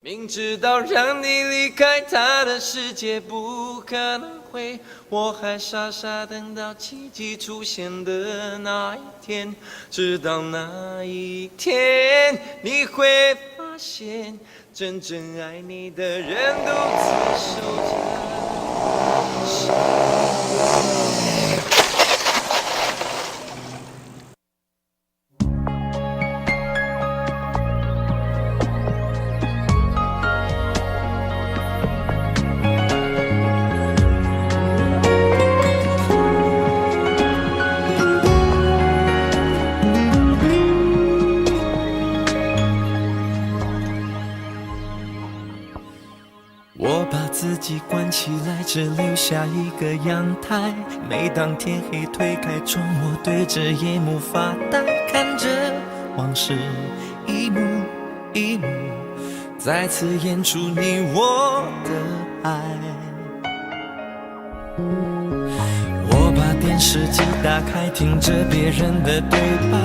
明知道让你离开他的世界不可能会，我还傻傻等到奇迹出现的那一天。直到那一天，你会发现，真正爱你的人独自守着。我把自己关起来，只留下一个阳台。每当天黑推开窗，我对着夜幕发呆，看着往事一幕一幕再次演出你我的爱。我把电视机打开，听着别人的对白，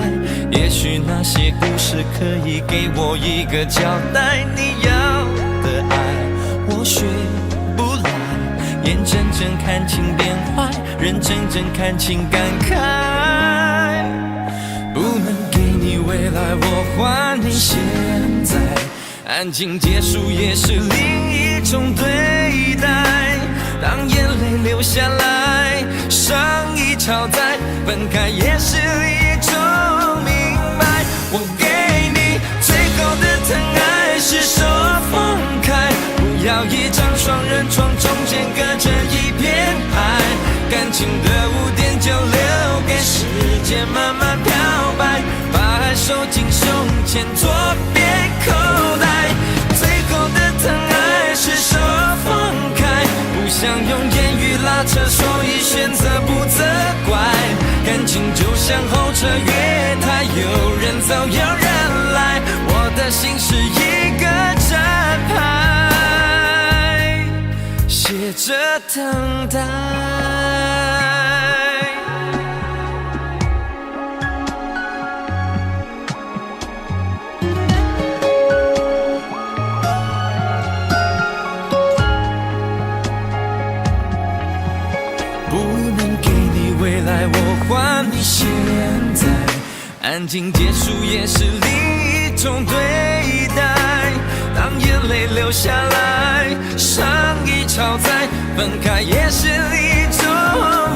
也许那些故事可以给我一个交代。你要的爱我学不来，眼睁睁看情变坏，人睁睁看情感慨。不能给你未来，我还你现在。安静结束也是另一种对待。当眼泪流下来，伤已超载，分开也是一种明白。我给你最后的疼爱是手放开，不要一张双人床，中间隔着一片海。感情的污点就留给时间慢慢漂白，把爱收进胸前左边口袋。最后的疼爱是手放开，不想用言语拉扯，所以选择不责怪。感情就像候车月台，有人走有人来，我的心是一个站牌，写着等待。未来我还你现在，安静结束也是另一种对待。当眼泪流下来，伤已超载，分开也是一种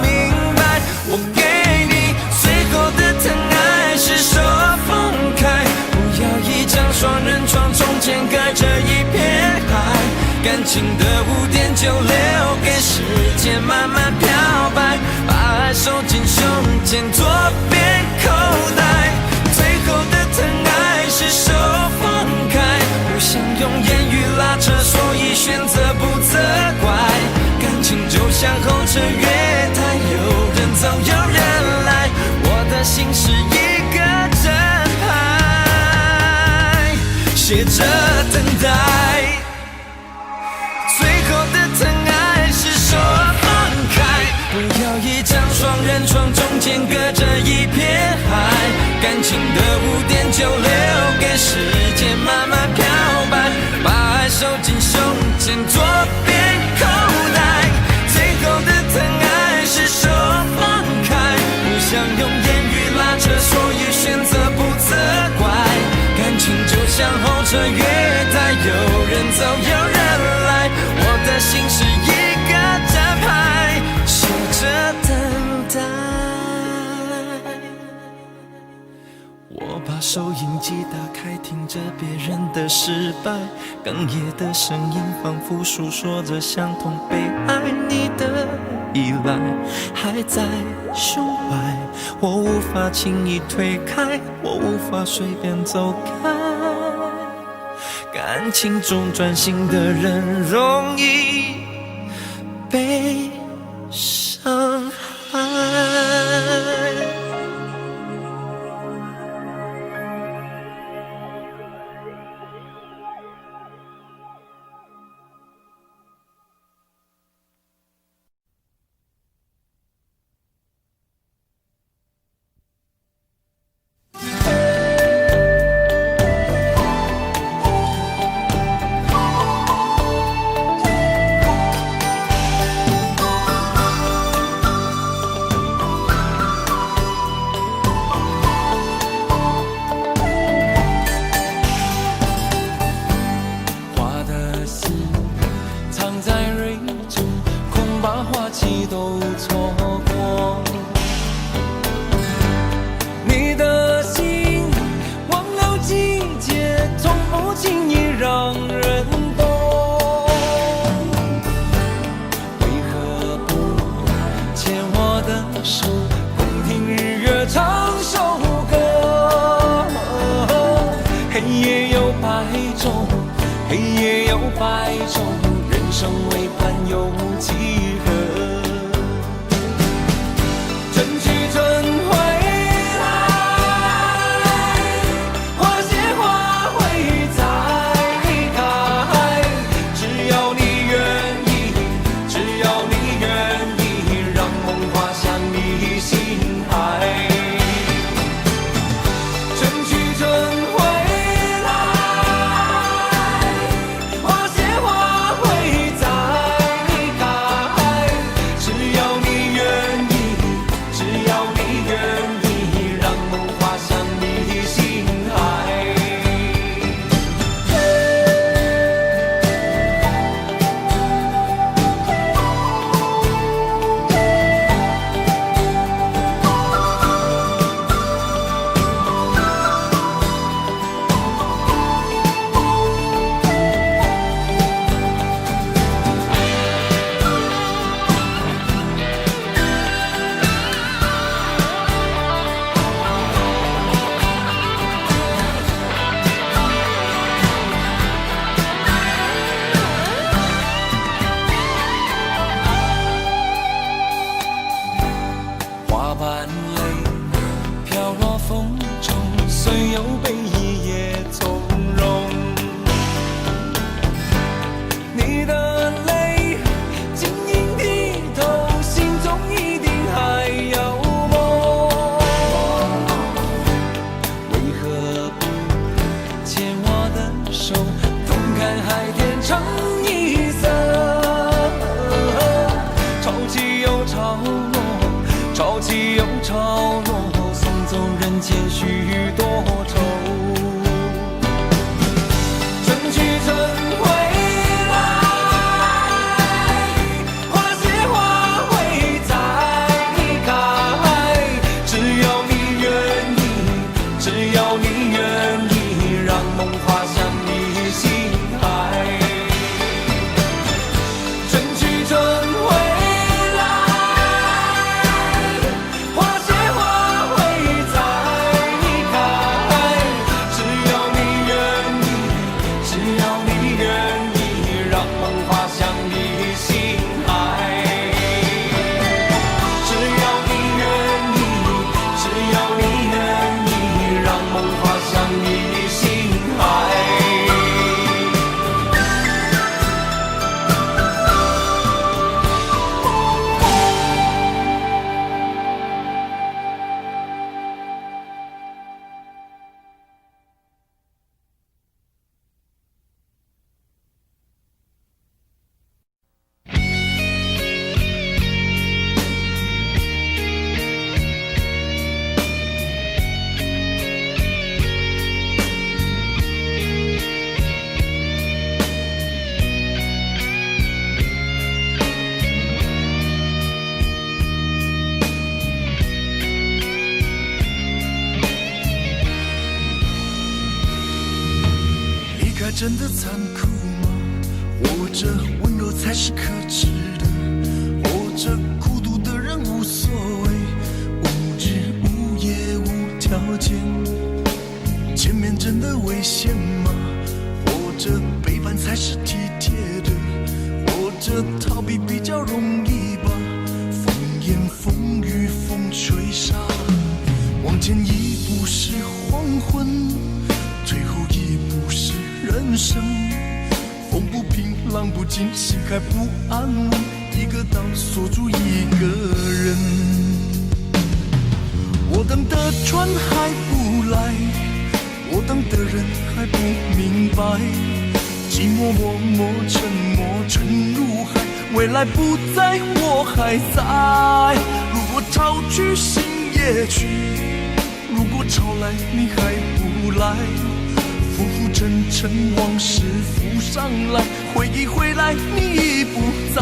明白。我给你最后的疼爱是手放开，不要一张双人床，中间隔着一片海。感情的污点就留给时间慢慢漂白，把爱收进胸前左边口袋。最后的疼爱是手放开，不想用言语拉扯，所以选择不责怪。感情就像候车月台，有人走有人来，我的心是一个站牌，写着等待。最后的疼爱是手放开，不要一张双人床，中间隔着一片海。感情的污点就留给时间慢慢漂白，把爱收进胸前左边口袋。最后的疼爱是手放开，不想用言语拉扯，所以选择不责怪。感情就像候车月台，有人走有人来，我的心是一个站牌，写着等待。我把收音机打开，听着别人的失败，哽咽的声音仿佛诉说着相同被爱。你的依赖还在胸怀，我无法轻易推开，我无法随便走开。感情中专心的人容易被伤害。也有百种，人生为盼又几何？春去春回来，花谢花会再开。只要你愿意，只要你愿意，让梦滑向你心海。春去春回来，花谢花会再开。只要你愿意，只要你愿意，让梦滑向你心海。花瓣泪飘落风中，虽有悲意也从容。你的泪晶莹剔透，心中一定还有梦。为何不牵我的手，同看海天成一色？潮起又潮落，潮起又潮落，送走人间许多愁。春去春回来，花谢花会再开。只要你愿意，只要你愿意，让梦滑向你心海。春去春回来，花谢花会再开。只要你愿意，只要你愿意，让梦滑向你心海。只要你愿意，只要你愿意，让梦滑向你心海。离开真的残酷吗？或者温柔才是可耻的？或者孤独的人无所谓，无日无夜无条件？见面真的危险吗？或者背叛才是体贴的？或者逃避比较容易吧？风言风语风吹沙，往前一步是黄昏，退后一步是人生。风不平浪不静，心还不安稳，一个岛锁住一个人。我等的船还不来，我等的人还不明白，寂寞默默沉默沉入海，未来不在我还在。如果潮去心也去，如果潮来你还不来，浮浮沉沉往事浮上来，回忆回来你已不在。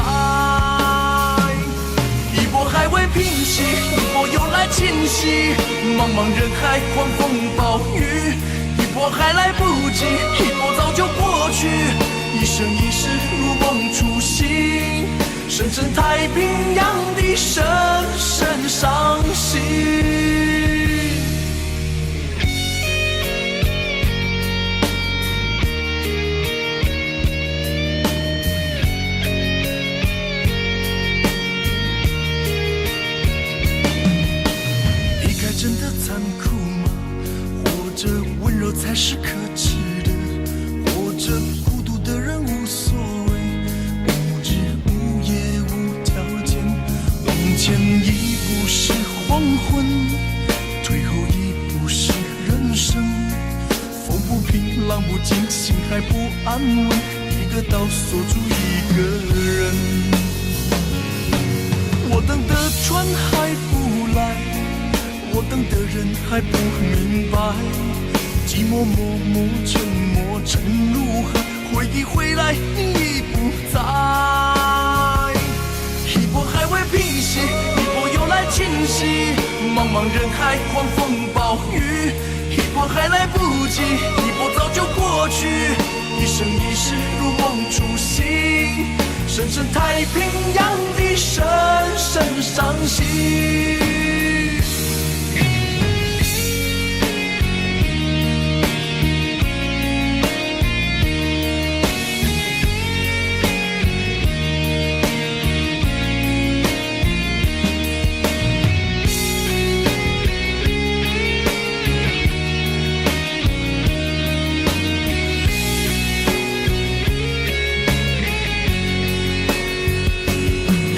一波还未平息，一波又来侵袭，茫茫人海狂风暴雨，一波还来不及，一波早就过去，一生一世如梦初醒，深深太平洋的深深伤心。还不安稳，一个岛锁住一个人。我等的船还不来，我等的人还不明白，寂寞默默沉没沉入海，回忆回来你已不在。一波还未平息，一波又来侵袭，茫茫人海狂风暴雨，一波还来不及，一波早就过去，一生一世如梦初醒，深深太平洋的深深伤心。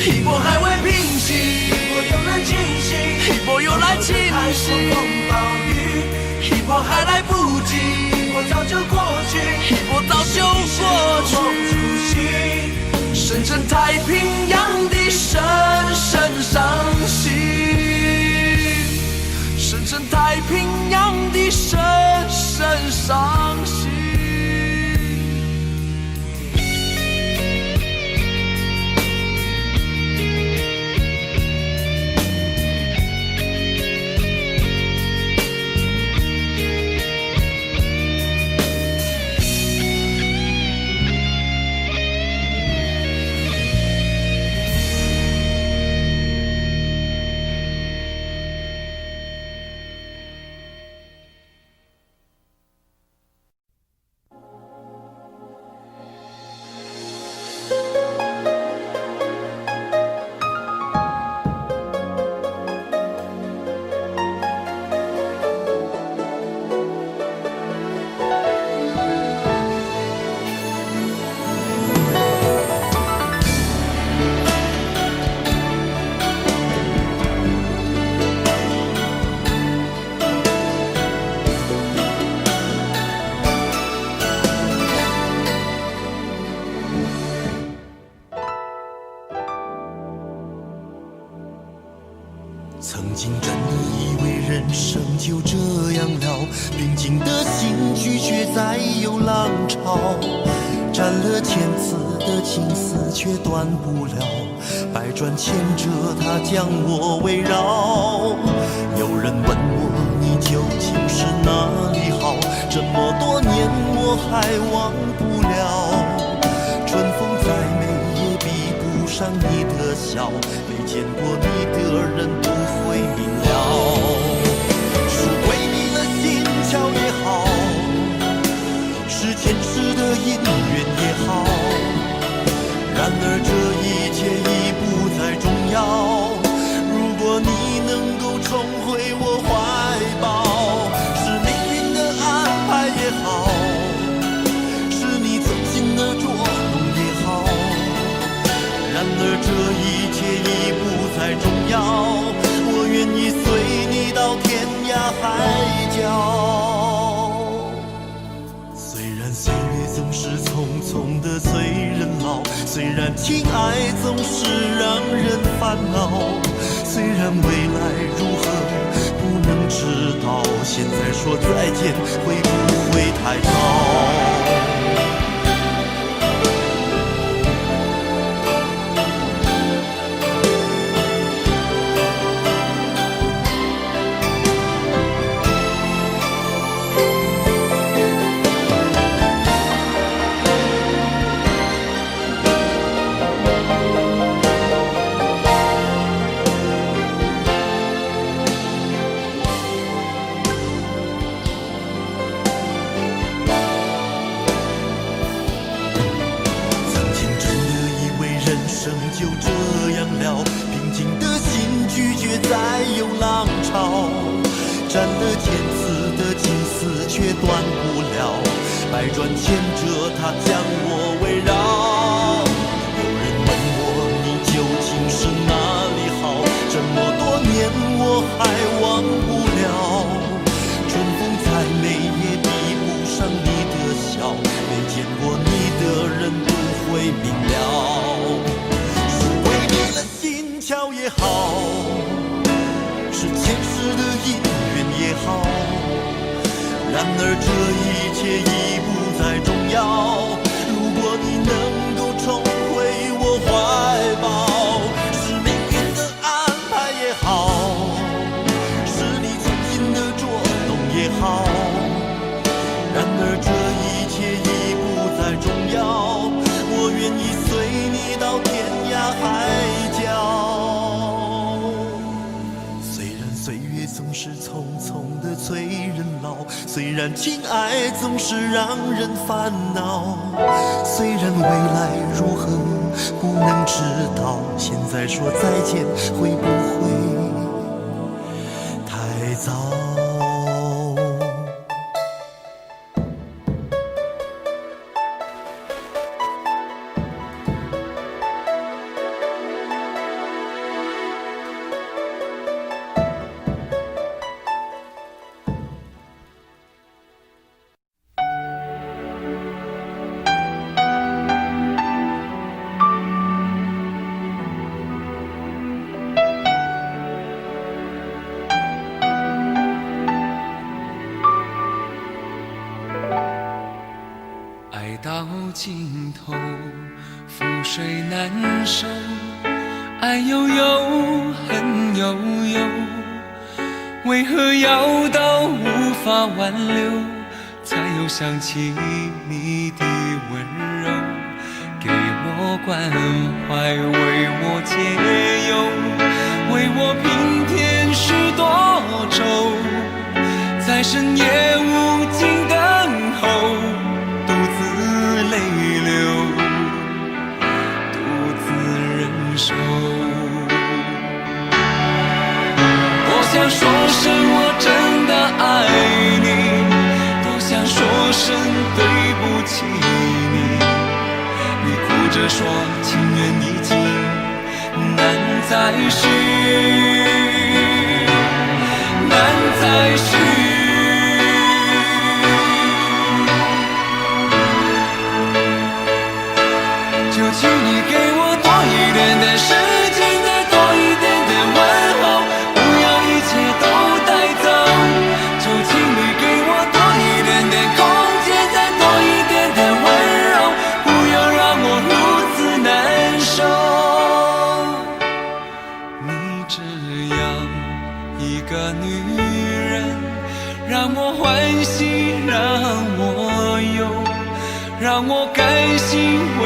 一波还未平息，一波又来侵袭，一波又来侵袭，风暴雨，一波还来不及，一波早就过去，一波早就过去，深深太平洋的深深伤心，深深太平洋的深深伤心。曾经真的以为人生就这样了，平静的心拒绝再有浪潮，斩了千次的情丝却断不了，百转千折它将我围绕。有人问我你究竟是哪里好，这么多年我还忘不了，春风再美也比不上你的笑，没见过你的人不会明了。是鬼迷了心窍也好，是前世的姻缘也好，然而这一切已不再重要。如果你能够重回我怀抱，是命运的安排也好，是你存心的捉弄也好，然而这一切已不再重要。我愿意随你到天涯海角。虽然岁月总是匆匆的随人老，虽然情爱总是让人烦恼，虽然未来如何不能知道，现在说再见会不会太早？就这样了，平静的心拒绝再有浪潮，斩了千次的情丝却断不了，百转千折它将我围绕。有人问我你究竟是哪里好，这么多年我还忘不了，春风再美也比不上你的笑，没然而这一切已不再重要。如果你能够重回我怀抱，是命运的安排也好，是你存心的捉弄也好。然而这一切已不再重要，我愿意随你到天涯海角。虽然岁月总是匆匆的催人老，虽然情爱总是让人烦恼，虽然未来如何不能知道，现在说再见会不会太早？爱到尽头，覆水难收，爱悠悠，恨悠悠，为何要到无法挽留，才又想起你的温柔，给我关怀，为我解忧，为我平添许多愁，在深夜无尽等候，独自泪流，独自忍受。多想说声我真的爱你，多想说声对不起你，你哭着说情缘已尽，难再续，难再续。就请你给我多一点的时间，再多一点点问候，不要一切都带走。就请你给我多一点点空间，再多一点点温柔，不要让我如此难受。你这样一个女人，让我欢喜，让我忧，让我甘心为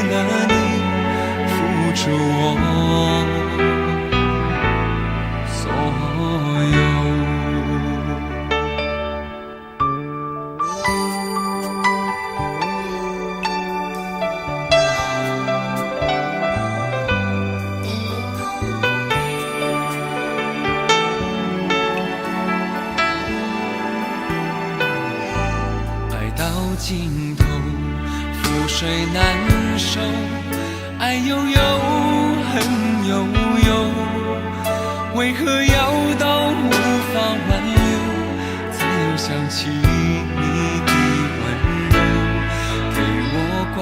了你付出我所有。爱到尽头，覆水难收，爱悠悠，恨悠悠，为何要到无法挽留，才又想起你的温柔，给我关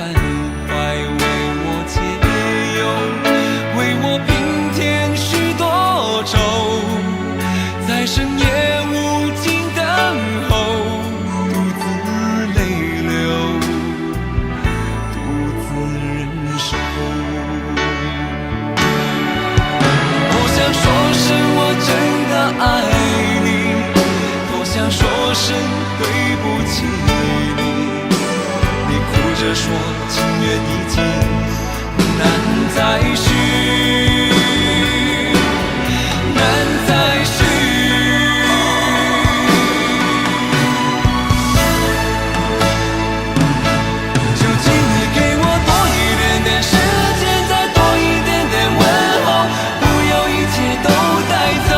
怀，为我解忧，为我平添许多愁，在深夜无尽等候，独自泪流，独自忍受。多想说声我真的爱你，多想说声对不起你，你哭着说情缘已尽，难再续，难再续。就请你给我多一点点时间，再多一点点问候，不要一切都带走。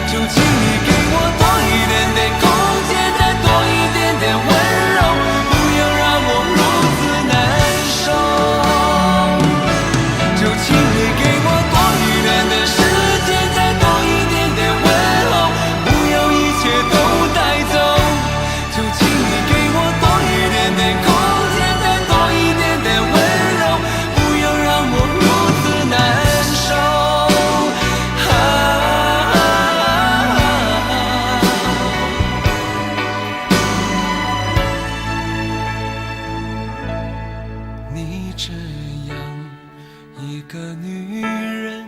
就请你给我多一点点空间，再多一点点温柔，不要让我如此难受。这样一个女人，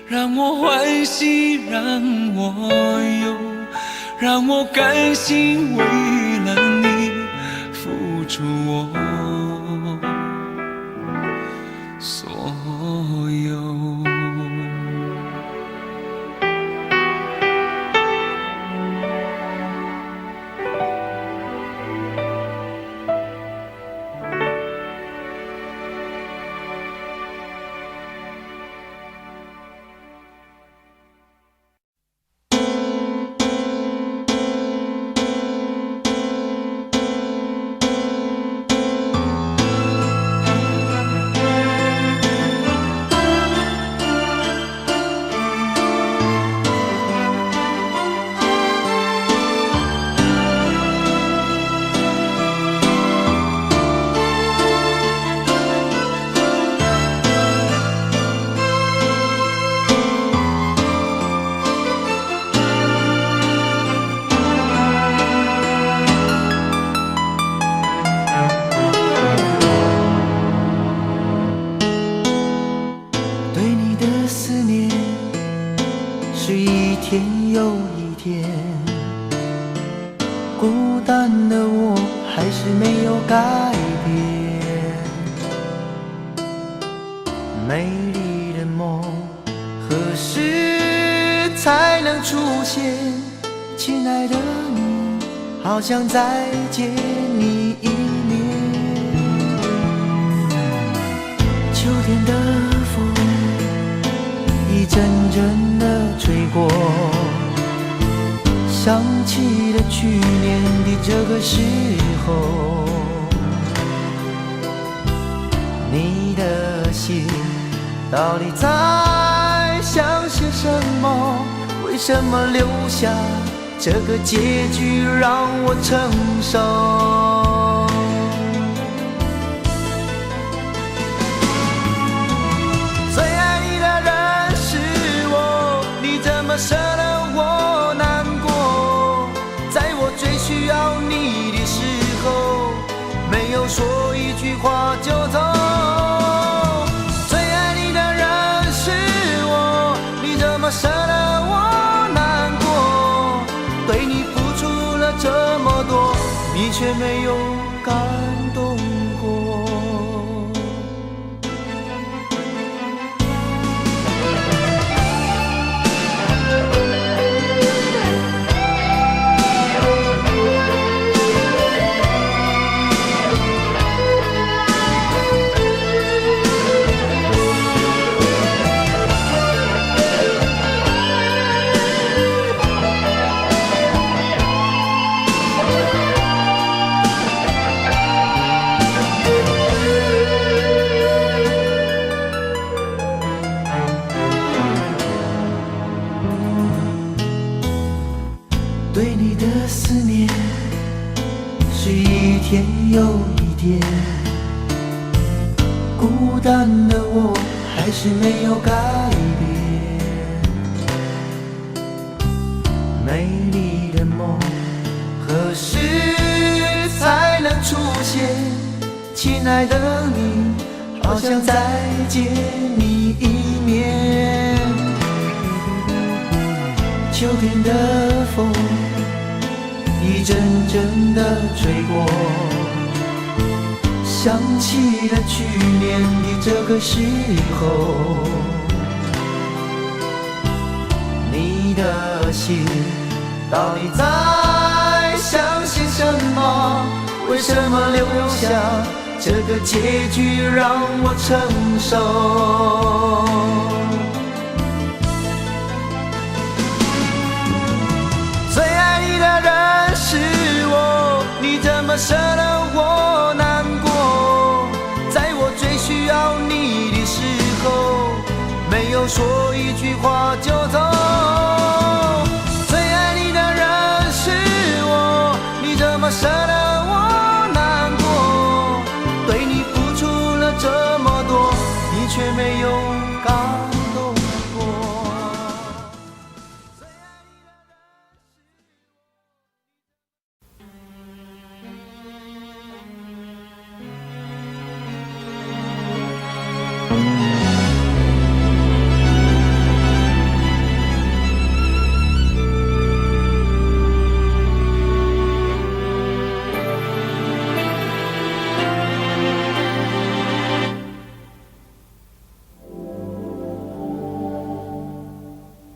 让我欢喜，让我忧，让我甘心为了你付出我所有。孤单的我还是没有改变，美丽的梦何时才能出现？亲爱的你，好想再见你一面。秋天的风一阵阵地吹过，想起了去年的这个时候，你的心到底在想些什么？为什么留下这个结局让我承受？最爱你的人是我，你怎么舍得我难过？在我最需要你的时候，没有说一句话就走。最爱你的人是我，你怎么舍得我难过？对你付出了这么多，你却没有感动过。对你的思念是一天又一天，孤单的我还是没有改变。美丽的梦何时才能出现？亲爱的你，好想再见你一面。秋天的风一阵阵地吹过，想起了去年的这个时候，你的心到底在想些什么？为什么留下这个结局让我承受？最爱你的人是我，你怎么舍得我难过？在我最需要你的时候，没有说一句话就走。最爱你的人是我，你怎么舍得我难过？对你付出了这么多，你却没有感动过。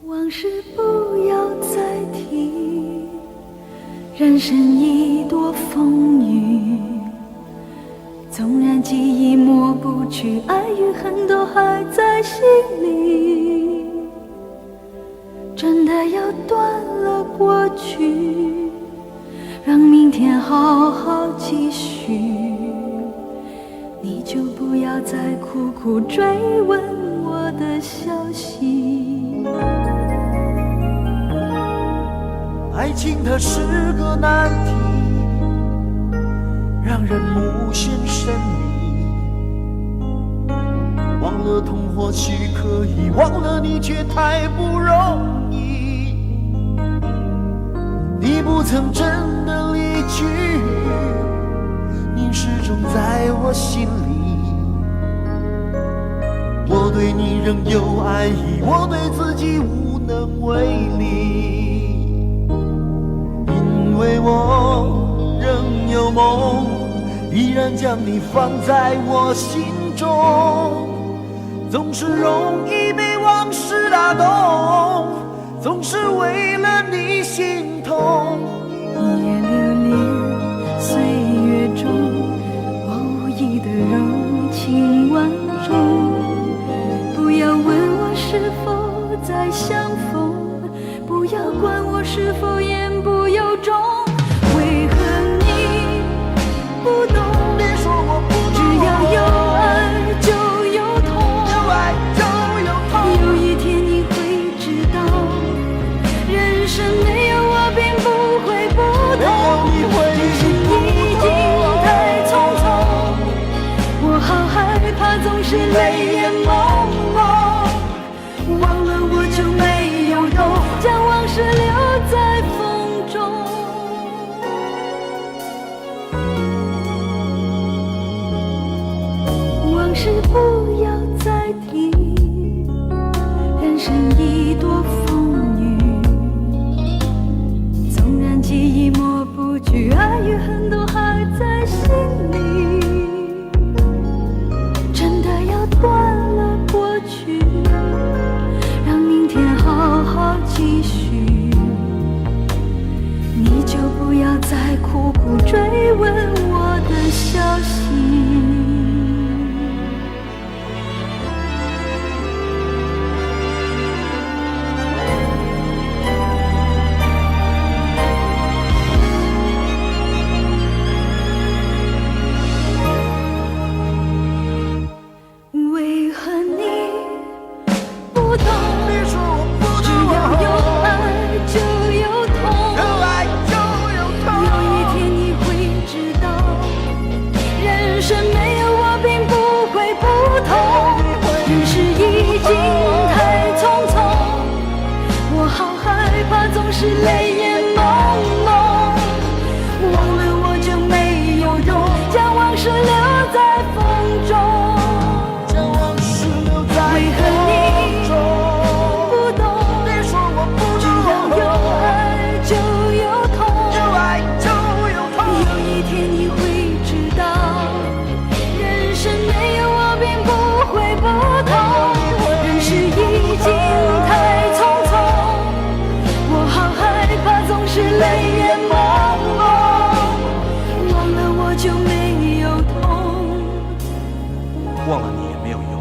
往事不要再提，人生已多风雨，纵然记忆抹不去，爱与恨都还在心里。真的要断了过去，让明天好好继续，你就不要再苦苦追问我的消息。爱情它是个难题，让人无限神秘。忘了痛或许可以，忘了你却太不容易。你不曾真的离去，你始终在我心里。我对你仍有爱意，我对自己无能为力。因为我仍有梦，依然将你放在我心中。总是容易被往事打动，总是为了你心痛。一夜流连岁月中，我无意的柔情万种。不要问我是否再相逢，不要管我是否言不由衷。为何你不懂？别说我不懂，只要有爱就有痛，有爱就有痛。有一天你会知道，人生没有我并不会不同。人生已经太匆匆，我好害怕总是泪眼朦胧。忘了我就没有用，将往事留在风中。往事不要再提，人生已多风雨。纵然记忆抹不去，爱与恨都还在心里。真的要断了过去，让明天好好继续，你就不要再苦苦追问我的消息。为何你不懂？别说我不只懂，要有爱就有痛。有爱就有痛。有一天你会知道，人生没有我并不会不同。人世已经太匆匆，我好害怕总是泪眼朦胧。忘了我就没有用，将往事留在风中。将往事留在为何你风中。不懂？别说我不只懂，要有爱就有痛。有爱就有痛。有一天你会知道，人生没有我并不会不同。人世已经太匆匆，我好害怕总是泪眼朦胧。忘了我就没有痛，忘了你也没有用。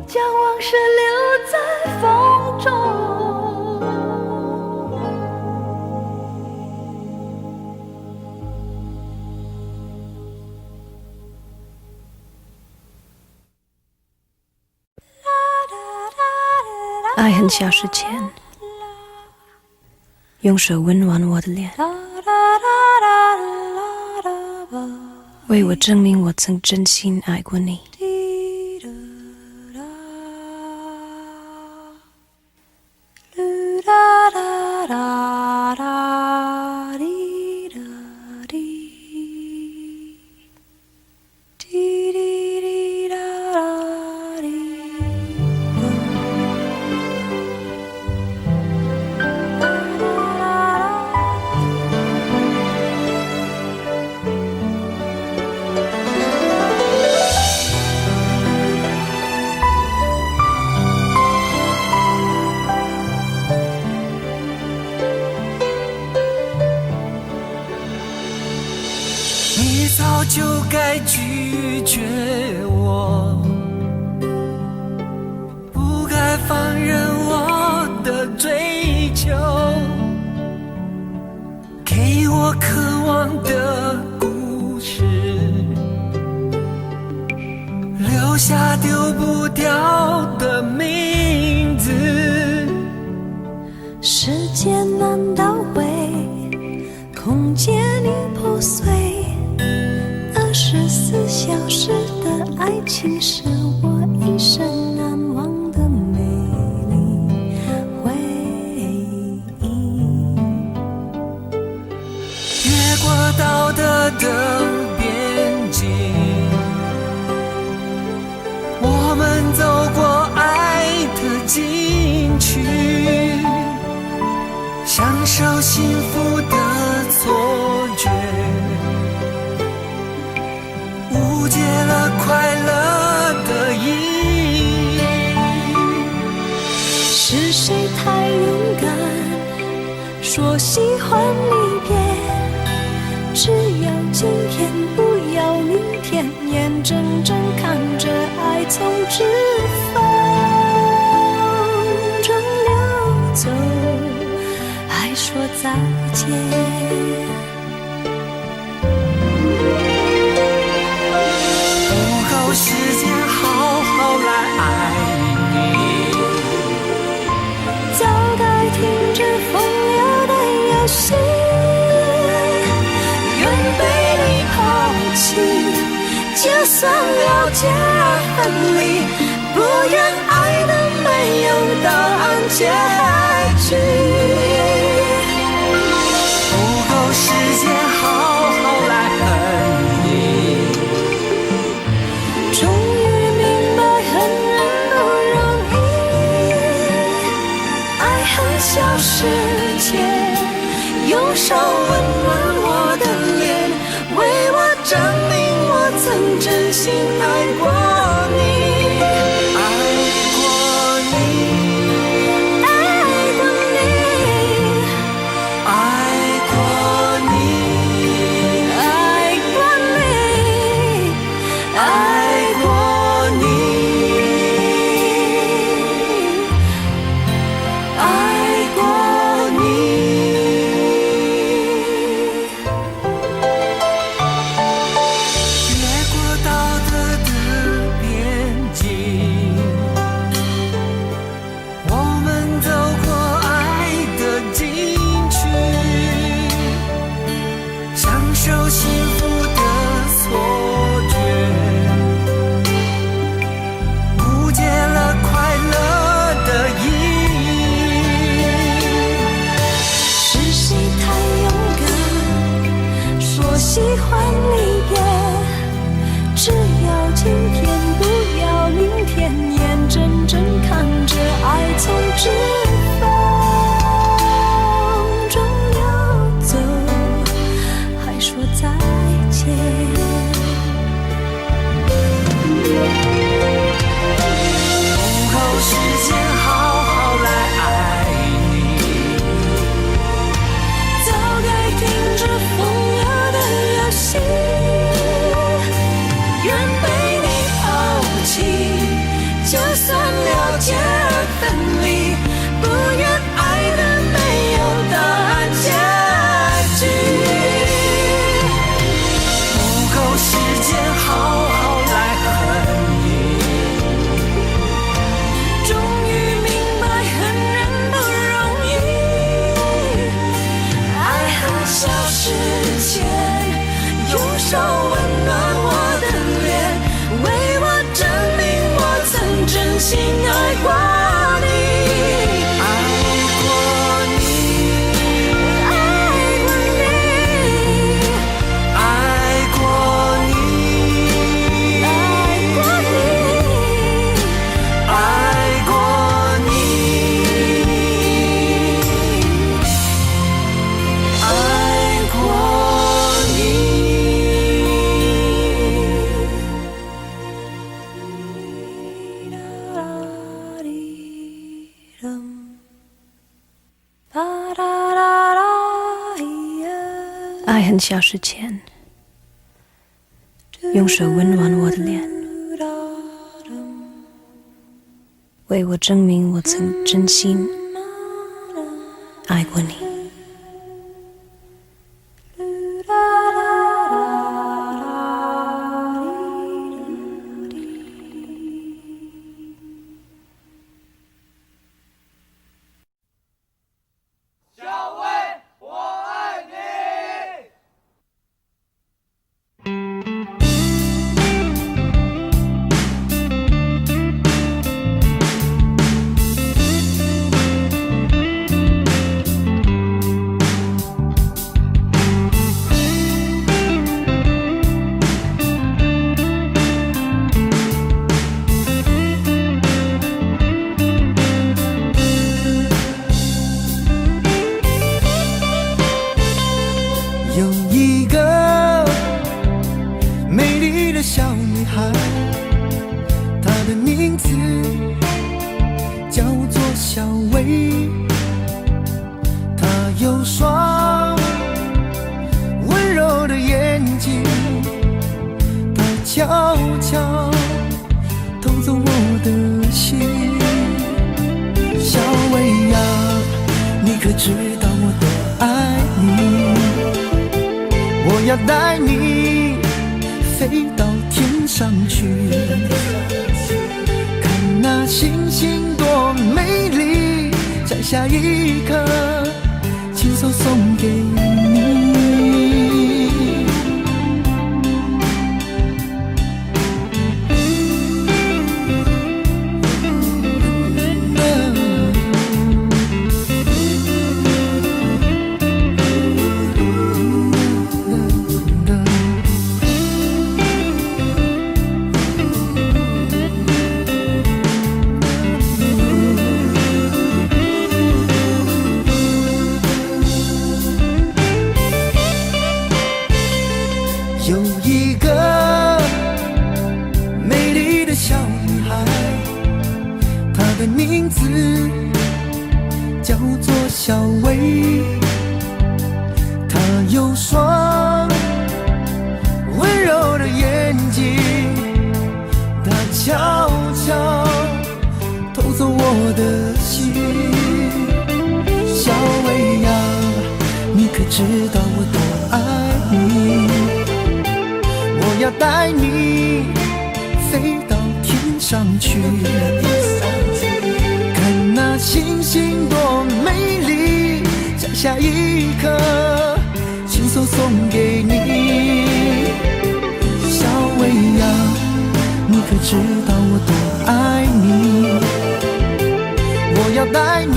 将往事留在风中。爱很消失前，用手温暖我的脸，为我证明我曾真心爱过你。忘的故事，留下丢不掉的名字。时间难倒回，空间已破碎。24小时的爱情是我一生难忘的美丽回忆。越过道德的边境，我们走过爱的禁区，享受幸福的错觉，误解了快乐的意义。是谁太勇敢，说喜欢离别？只要今天，不要明天，眼睁睁看着爱从指缝中流走，还说再见。不够时间好好来爱你，早该停止风流的游戏，愿被你抛弃，就算了解而分离，不愿爱的没有答案结局。不够时间好好来恨你，终于明白恨人不容易，爱恨消失前，用手温暖我的脸，为我证明我曾真心爱过你。喜欢离别，只要今天，不要明天，眼睁睁看着爱从指缝中流走，还说再见。不够时间好好来爱你，早该停止风流的游戏，愿被你抛弃，就算了解而分离，不愿爱的没有答案结局。不够时间好好来恨你，终于明白恨人不容易，爱恨消失前，用手温暖我的脸，为我证明我曾真心爱过你。爱恨消失前，用手温暖我的脸，为我证明我曾真心爱过你。的名字叫做小薇，她有双温柔的眼睛，她悄悄偷走我的心。小薇呀，你可知道我多爱你？我要带你飞到天上去，看那星星多美丽，摘下一颗亲手送给你。有一个美丽的小女孩，她的名字叫做小薇，她有双温柔的眼睛，她悄悄偷走我的心。小薇呀，你可知道我多爱你？我要带你飞到天上去，看那星星多美丽，摘下一颗亲手送给你。小薇呀，你可知道我多爱你？我要带你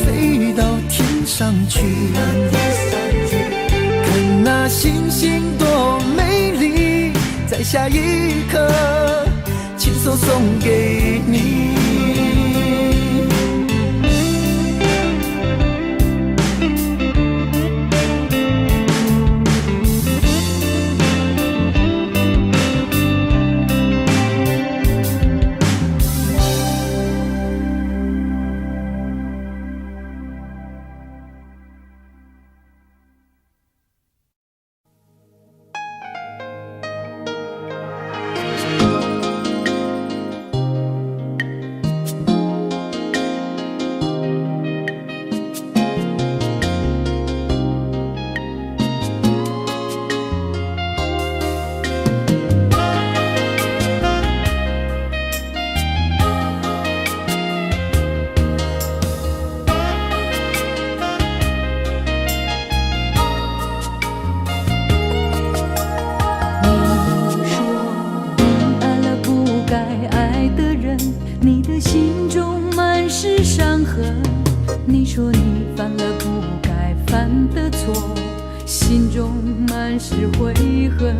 飞到天上去，看那星星多美丽，摘下一颗亲手送给你。你说你犯了不该犯的错，心中满是悔恨。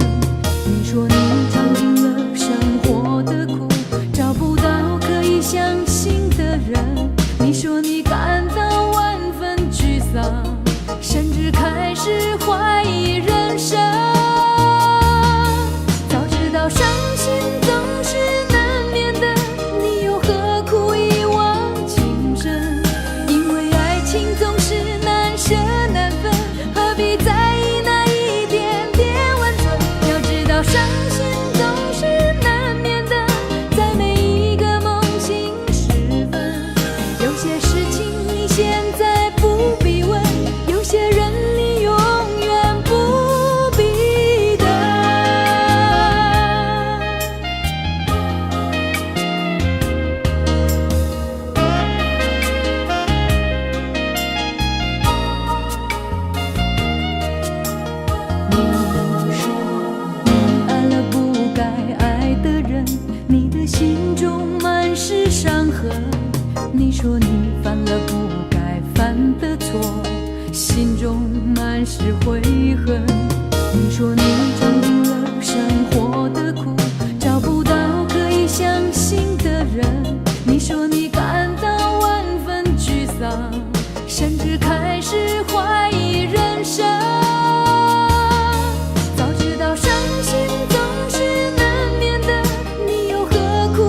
你说你尝尽了生活的苦，找不到可以相信的人。你说你感到万分沮丧，甚至开始怀疑人生。早知道伤心总是难免的，你又何苦一往情深？因为爱情总是难舍难分，何必在意那一点点温存？要知道伤心总是难免的，在每一个梦醒时分。有些事情你现在不必问，有些人你永远不必等。你说你爱了不该爱的人，你的心中满是伤痕。你说你犯了不该犯的错，心中满是悔恨。你说你尝尽了生活的苦，找不到可以相信的人。你说你感到万分沮丧，甚至开始怀疑人生。早知道伤心总是难免的，你又何苦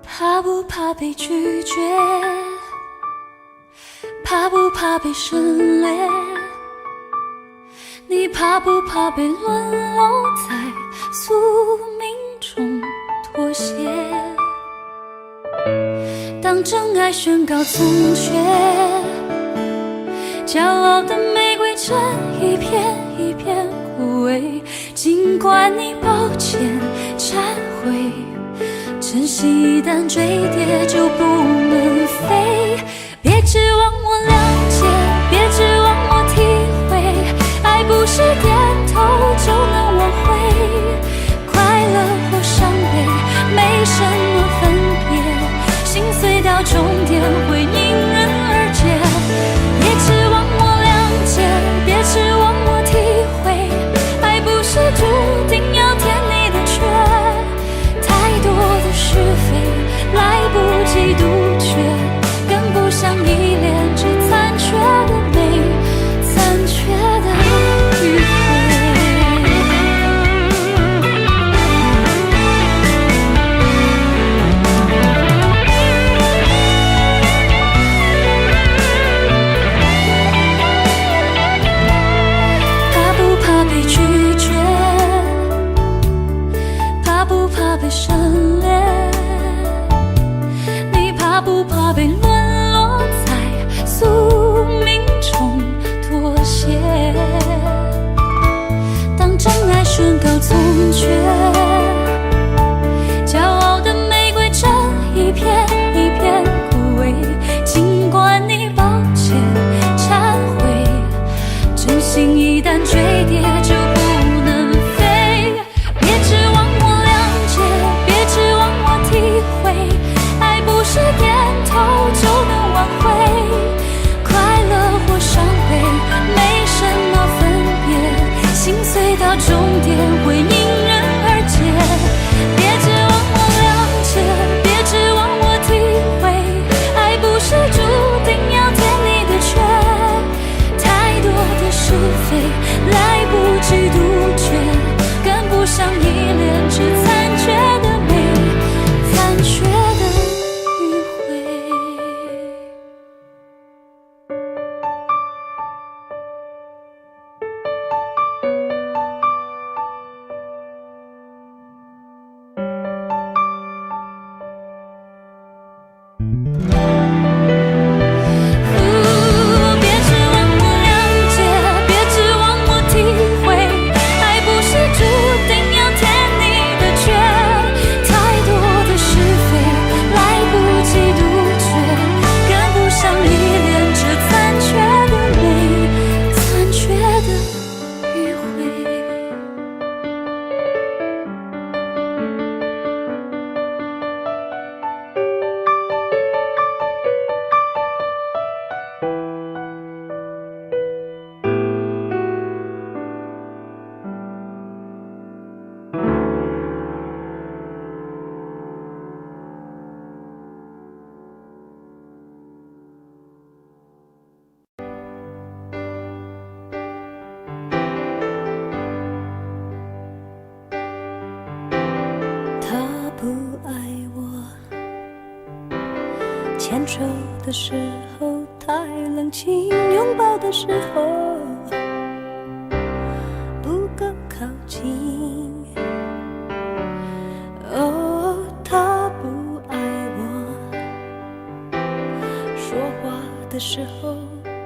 怕不怕被拒绝？怕不怕被省略？你怕不怕被沦落在宿命中妥协？当真爱宣告从缺，骄傲的玫瑰正一片一片枯萎。尽管你抱歉忏悔，真心一旦坠跌就不能飞。别指望我谅解，别指望我体会，爱不是点头就能挽回。快乐或伤悲没什么分别，心碎到终点会因人而解。别指望我谅解，别指望我体会，爱不是注定要填你的缺。太多的是非来不及杜绝，跟不上依恋，只残缺的美，残缺的迂回。怕不怕被拒绝？怕不怕被省略？你怕不怕被沦落在宿命中妥协？当真爱宣告从缺，骄傲的玫瑰正一片一片枯萎。尽管你抱歉忏悔，真心一旦坠跌就不能飞。别指望我谅解，别指望我体会，爱不是点头就能挽回。快乐或伤悲没什么分别，心碎到终点会因人而解。别指望我谅解，别指望我体会，爱不是注定要填你的缺。太多的是非来不及杜绝，跟不上依恋，只残缺的美，残缺的迂回。别指望我谅解，别指望我体会，爱不是注定要填你的缺。太多的是非来不及杜绝，跟不上依恋，只残缺的美，残缺的迂回。他不爱我，牵手的时候太冷清，拥抱的时候不够靠近。哦，他不爱我，说话的时候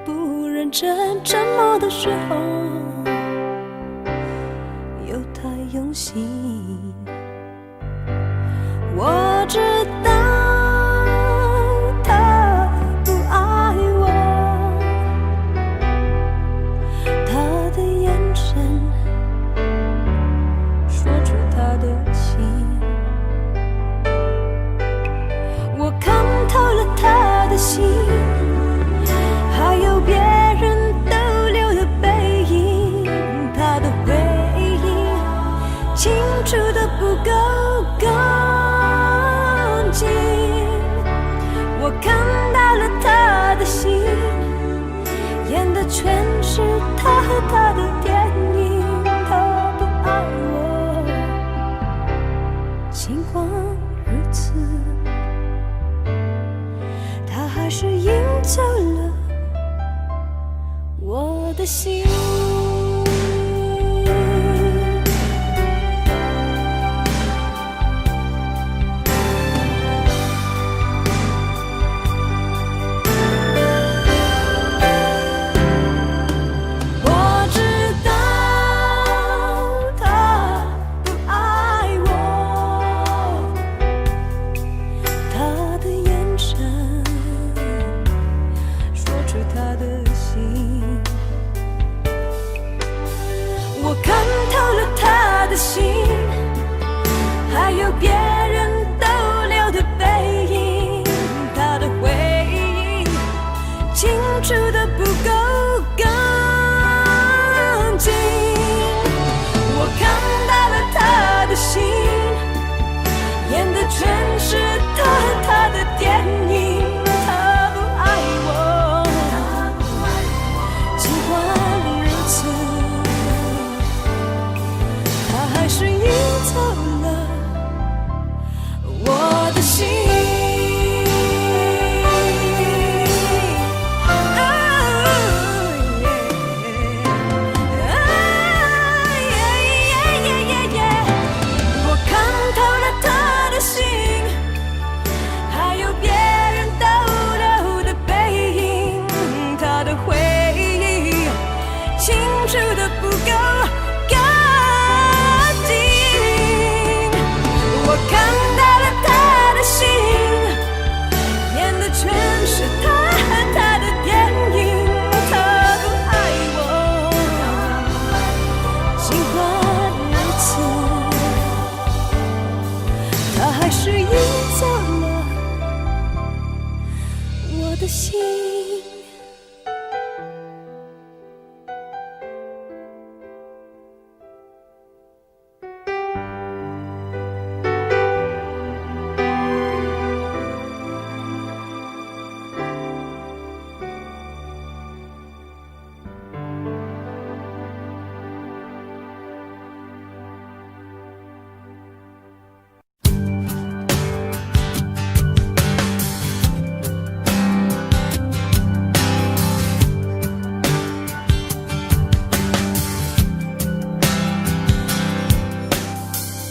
不认真，沉默的时候又太用心。我知道他不爱我，他的眼神说出他的情，我看透了他的心，还有别人逗留的背影，他的回应清楚的不够近，我看到了他的心，演的全是他和他的电影。他不爱我，尽管如此，是赢走了我的心。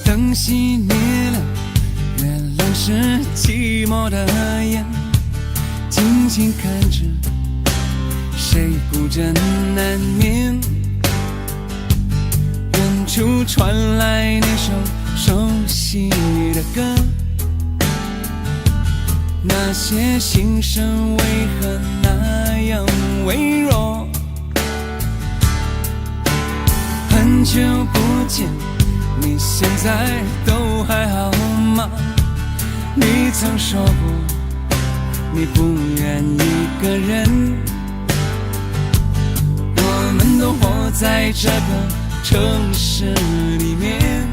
灯熄灭了，月亮是寂寞的眼，静静看着谁孤枕难眠。远处传来那首熟悉的歌，那些心声为何那样微弱？很久不见，你现在都还好吗？你曾说过你不愿一个人，我们都活在这个城市里面，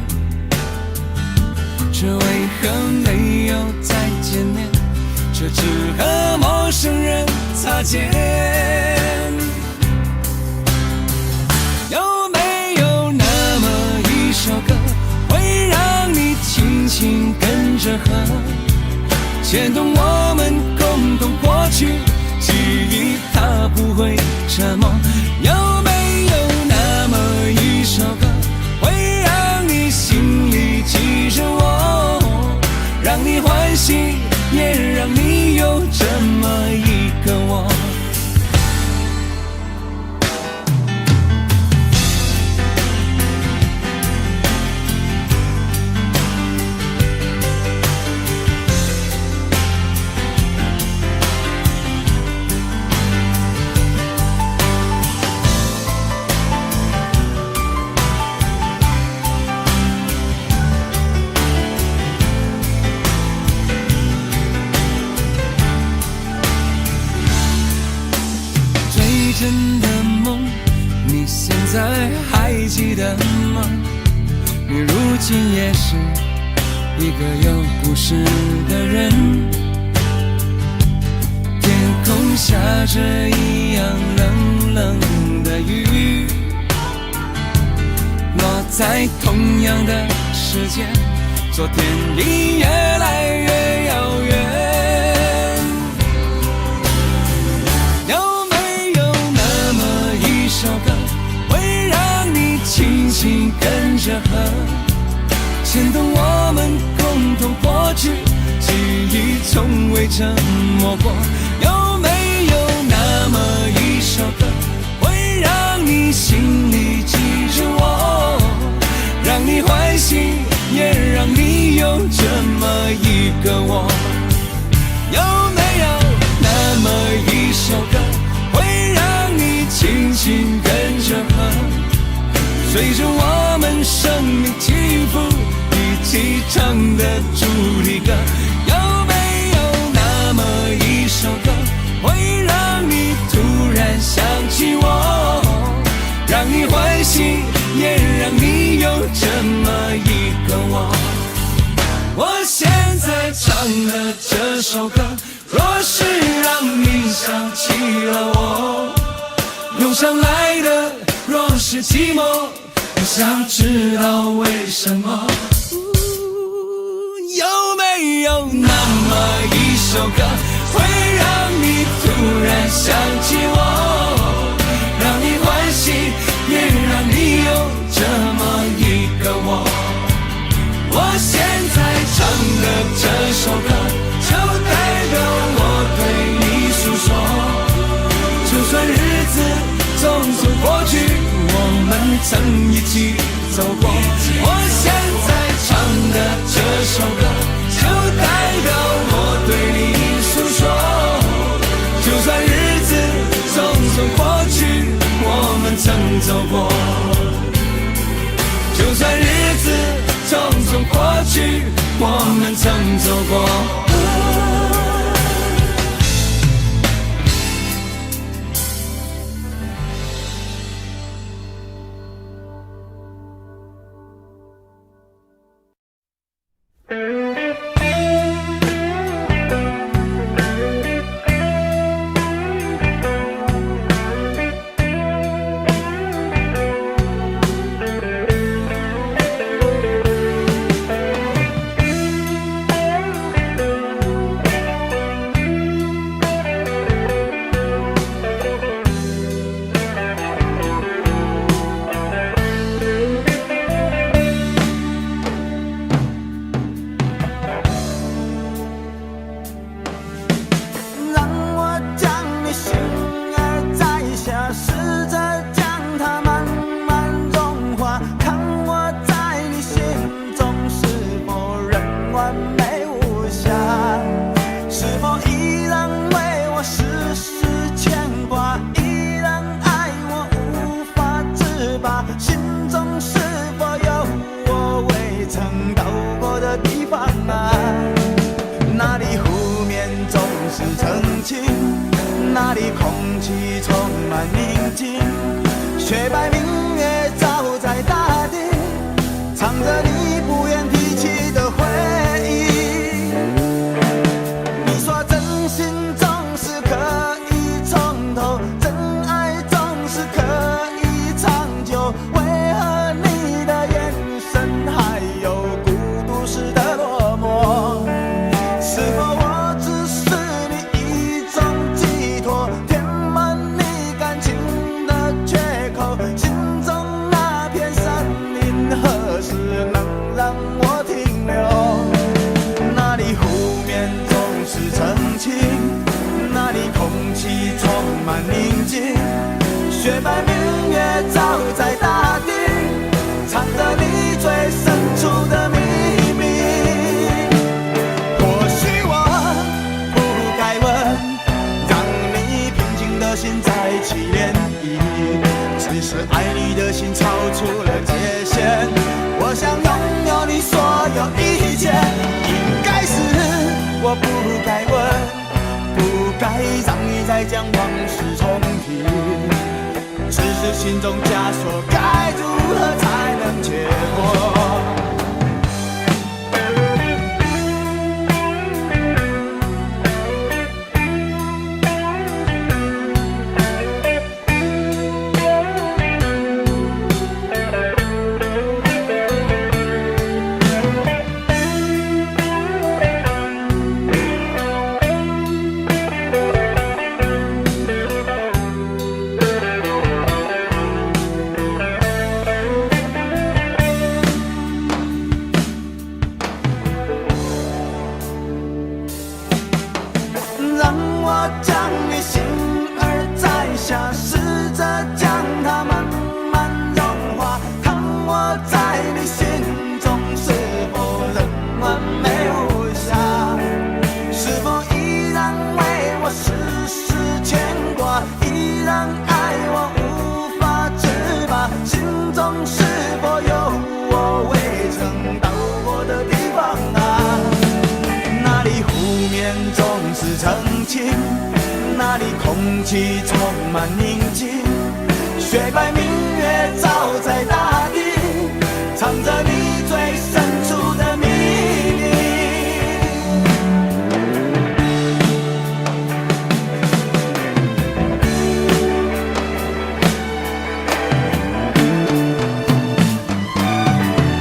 这为何没有再见面，却只和陌生人擦肩？有没有那么一首歌，会让你轻轻跟着和，牵动我们共同过去记忆，它不会沉默。有没有那么一首歌，会让你心里记着我，让你欢喜，也让你有这么一个我。真的梦，你现在还记得吗？你如今也是一个有故事的人，天空下着一样冷冷的雨，落在同样的时间，昨天已越来越遥远。从未沉默过。有没有那么一首歌，会让你心里记着我，让你欢喜，也让你有这么一个我？有没有那么一首歌，会让你轻轻跟着和，随着我们生命起伏一起唱的主题歌？有没有那么一首歌，会让你突然想起我，让你欢喜，也让你有这么一个我？我现在唱的这首歌，若是让你想起了我，涌上来的若是寂寞，我想知道为什么。有没有那么一首歌，会让你突然想起我，让你欢喜，也让你有这么一个我？我现在唱的这首歌，就代表我对你诉说。就算日子匆匆过去，我们曾一起走过。我现在唱的这首歌，就代表我对你诉说。就算日子匆匆过去，我们曾走过。就算日子匆匆过去，我们曾走过。那里空气充满宁静，雪白明月照在大地，唱着你不愿提起的回忆。你说真心总是可以从头，真爱总是可以长久，为何你的眼神还有孤独时的落寞？是否我只是你一种寄托，填满你感情的缺口？心中那片森林何时能让我停留？那里湖面总是澄清，那里空气充满宁静，雪白明月照在大地，藏着你最深处的秘密。或许我不该问，让你平静的心再起涟漪，只是爱你的心超出了界限。我想拥有你所有一切，应该是我不该问，不该让你再将往事重提，只是心中枷锁该如何才能解脱？面总是澄清，那里空气充满宁静，雪白明月照在大地，唱着你最深处的秘密。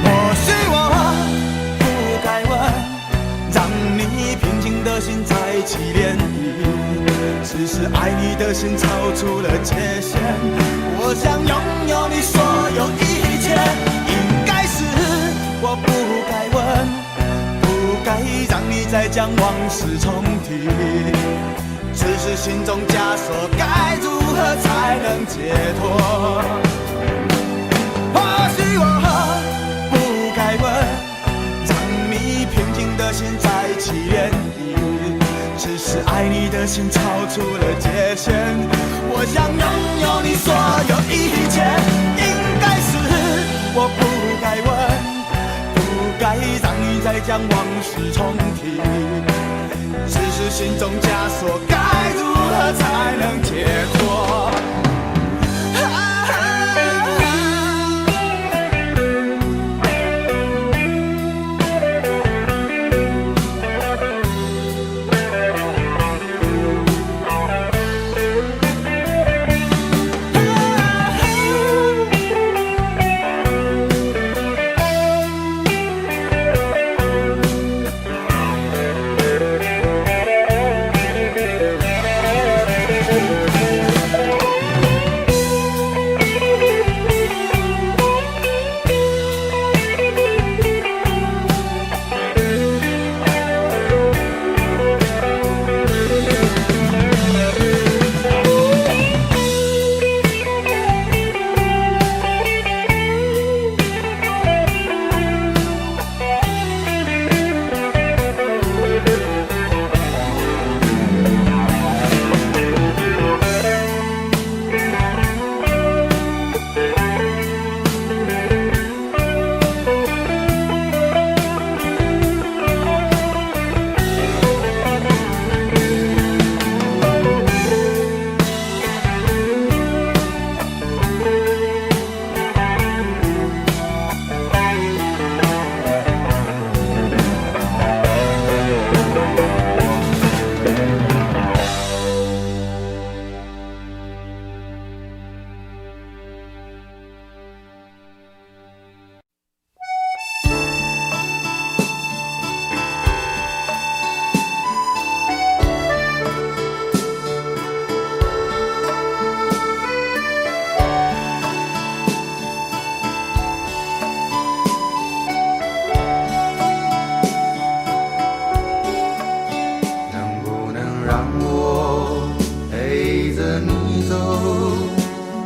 或许我不该问，让你平静的心再起涟漪，只是爱你的心超出了界限，我想拥有你所有一切。应该是我不该问，不该让你再将往事重提，只是心中枷锁该如何才能解脱。或许我不该问，让你平静的心再起涟漪，只是爱你的心超出了界限，我想拥有你所有一切。应该是我不该问，不该让你再将往事重提，只是心中枷锁该如何才能解脱。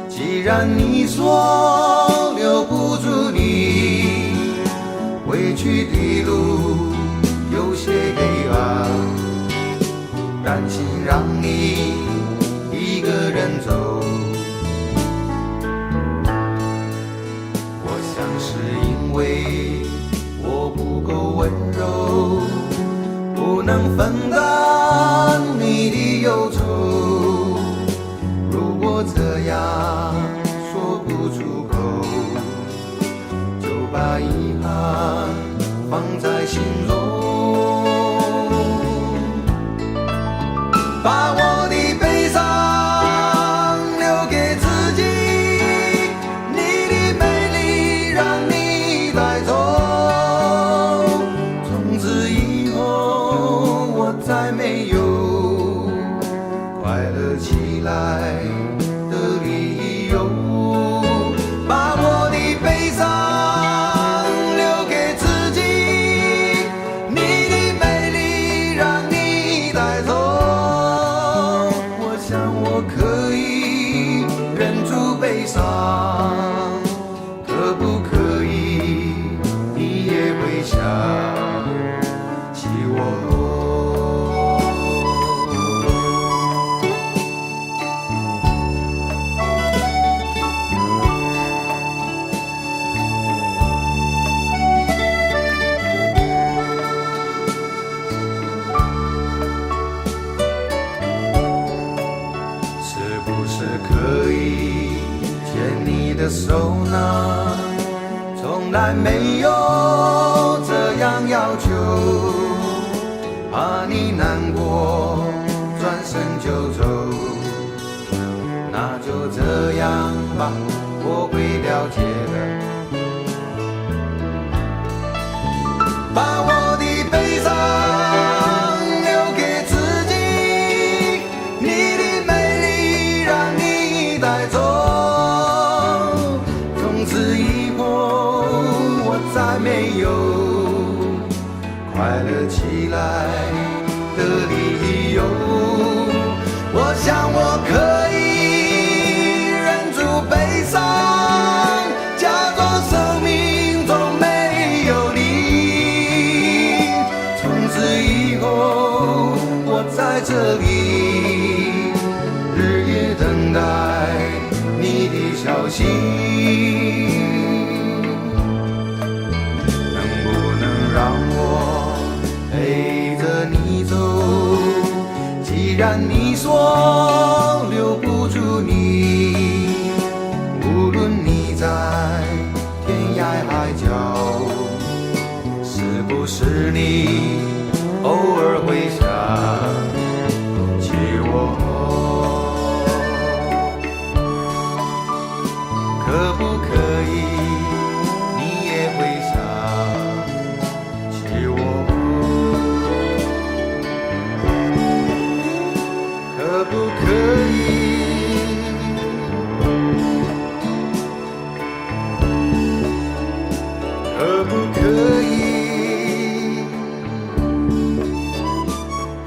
既然你说留不住你，回去的路有些黑暗，担心让你一个人走。我想是因为我不够温柔，不能分担你的忧愁。如果这样说不出口，就把遗憾放在心中，把我的悲伤留给自己，你的美丽让你带走。从此以后我再没有快乐起来的理由，把我的悲伤留给自己，你的美丽让你带走。我想我可以忍住悲伤，可不可以你也会想起我？的手呢，从来没有这样要求，怕你难过，转身就走。那就这样吧，我会了解的。把我的悲伤留给自己，你的美丽让你带走。从此以后，我再没有快乐起来的理由。我想我可以忍住悲伤，假装生命中没有你。从此以后，我在这里日夜等待你的消息。能不能让我陪着你走？既然你说留不住你，无论你在天涯海角，是不是你偶尔会想起我？可不可以你也会想起我？可不可以？可不可以？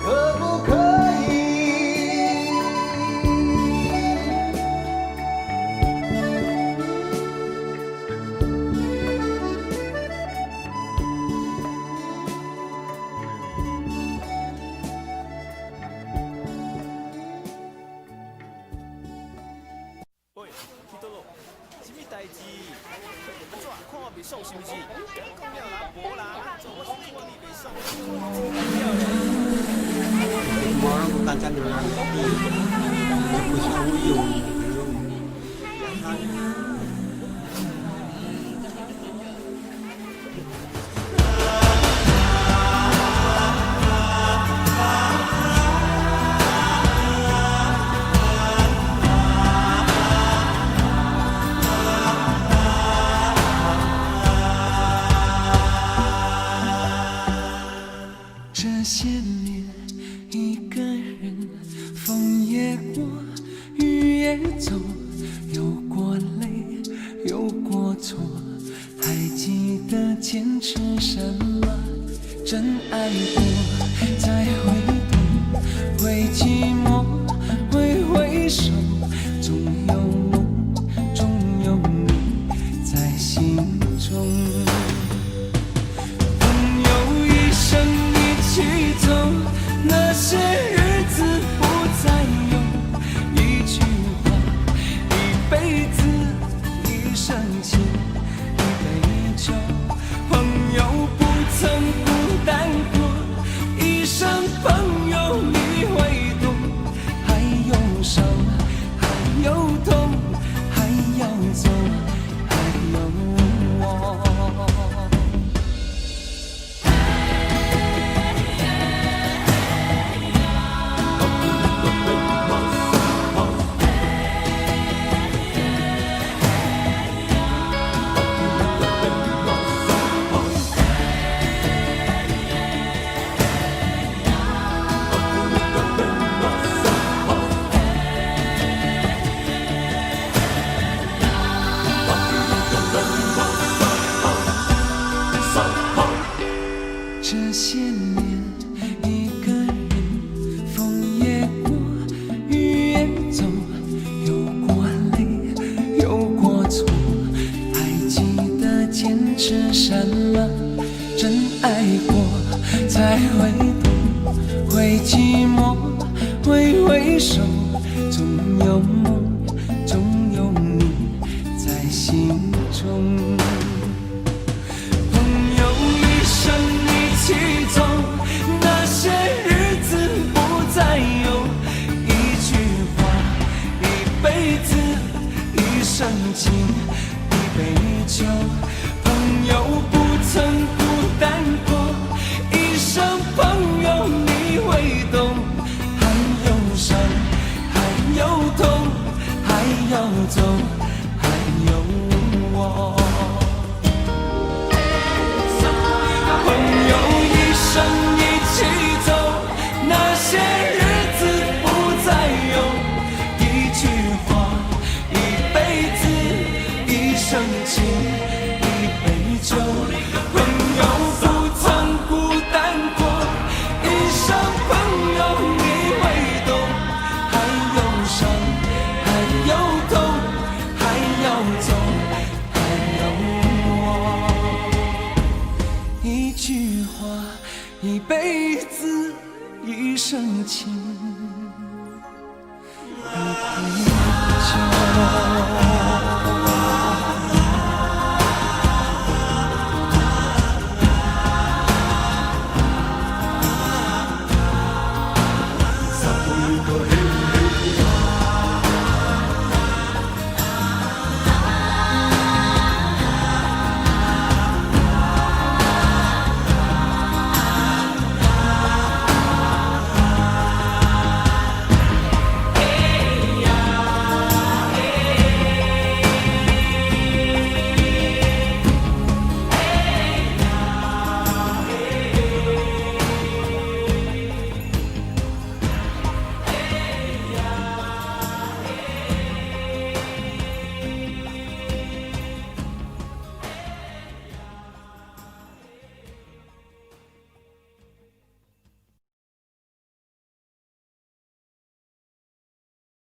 可不可以？喂，去倒咯？什么代志？怎看我袂爽是不是？讲了啦，无啦，安怎我是看你袂爽？我大家都让你不想有。这些年一个人，风也过，雨也走，有过泪，有过错，还记得坚持什么？真爱过，再回头，会寂寞，会回首，总有梦，总有你在心中。朋友一生一起走，那些日子不再有。一句话，一辈子，一生情，一杯酒。朋友不曾孤单过，一生朋友你会懂。还有伤，还有痛，还要走，还有我。这些年，一个人，风也过，雨也走，有过泪，有过错，还记得坚持什么？真爱过，才会懂，会寂寞，会回首，总有梦，总有你在心中。朋友一生一起走，那些日子不再有。一句话，一辈子，一生生情，一杯酒。朋友不曾孤单过，一生朋友你会懂。还有伤，还有痛，还要走，还有我。朋友一生一起走，那些日子不再有。一句话，一辈子，一生情，一杯酒。朋友不曾孤单过，一生朋友你会懂。还有伤，还有痛，还要走，还有我。一句话，一辈子，一生情，一杯酒。札幌か